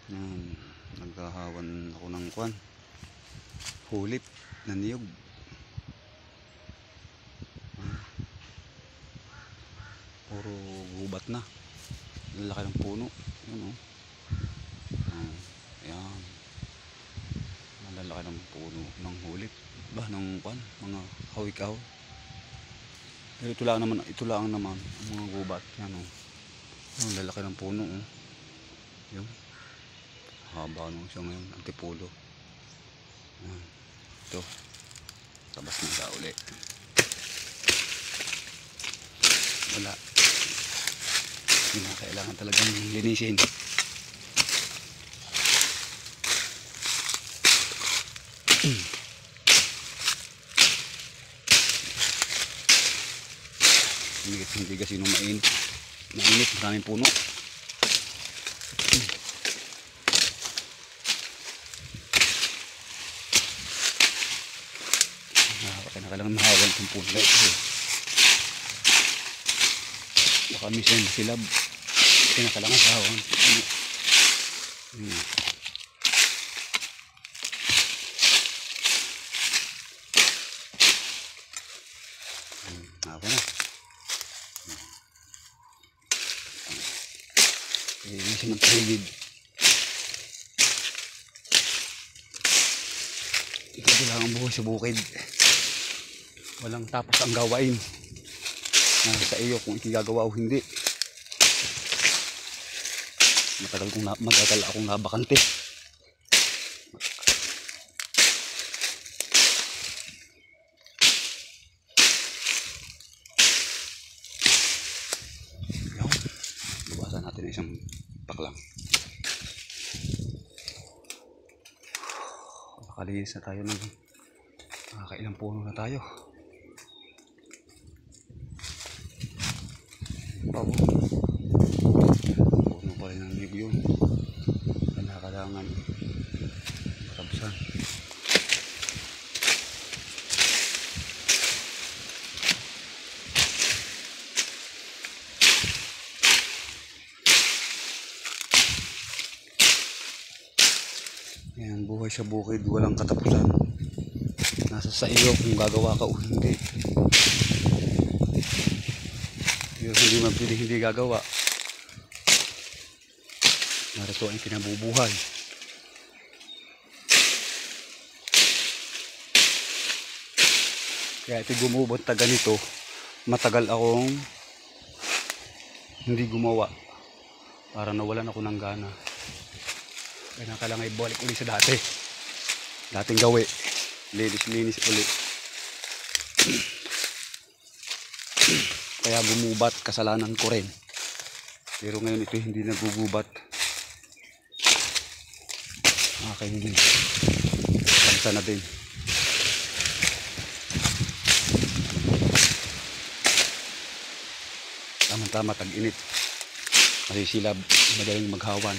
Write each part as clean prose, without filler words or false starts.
Yan, naghahawan ako ng kwan, hulip na niyog. Puro gubat na, lalaki ng puno. Yan o, yan, malalaki ng puno ng hulip ba, ng kwan, mga hawikaw. Pero ito lang naman ang mga gubat. Yan o, yung lalaki ng puno o. Yung haba nung siya ngayon, antipulo. Ito, tabas na sa uli. Wala, hindi na kailangan talagang linisin. Hindi kasi nung mainit, maraming puno. Kailangan mahawan itong puno ito. Baka minsan masilab, kailangan mahawan. Ako na. Linisin ng paligid. Ito lang ang buhay sa bukid. Walang tapos ang gawain. Nasa iyo kung ikigagawa o hindi. Matagal akong nabakante. Yan, buwasan natin isang paklang. Nakalinis na tayo ng nakakailang puno na tayo. Puno pa rin ng niyog yun. Kailangan matabsan. Yan, buhay sa bukid, walang katapusan. Nasa sa iyo kung gagawa ka o hindi. Pero hindi mapili hindi gagawa. Narito ang kinabubuhay. Kaya ito gumubot ta ganito, matagal akong hindi gumawa para nawalan ako ng gana. Kaya kailangan ibalik ulit sa dating gawi, linis ulit. Kaya gumubat, kasalanan ko rin. Pero ngayon ito hindi nagugubat. Hindi pansa na din. Tama-tama tag-init, masisilab, madaling maghawan.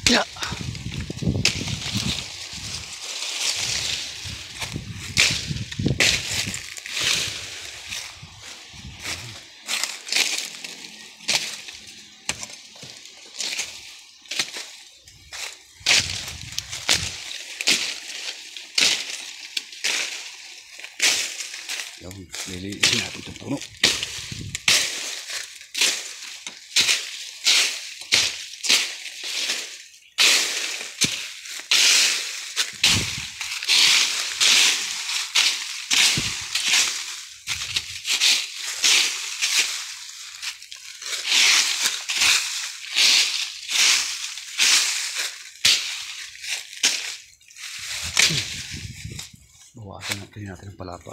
Yeah. Lilisin natin itong puno. Bawasan natin ang palapa.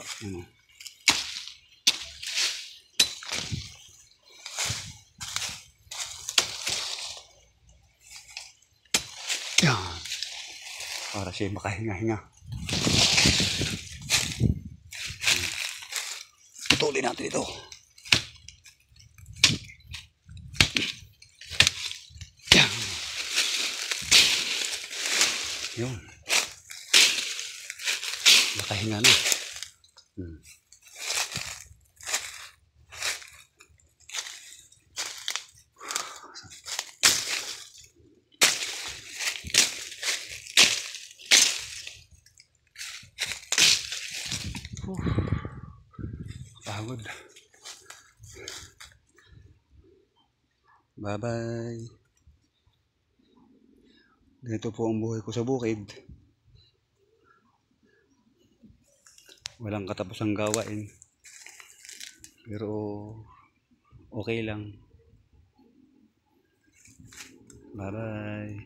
Yan. Para siya makahinga-hinga. Putulin natin ito. Yan. Yun. Makahinga na. Whew. Pagod. Bye-bye. Ganito po ang buhay ko sa bukid. Walang katapusang gawain. Pero okay lang. Bye-bye.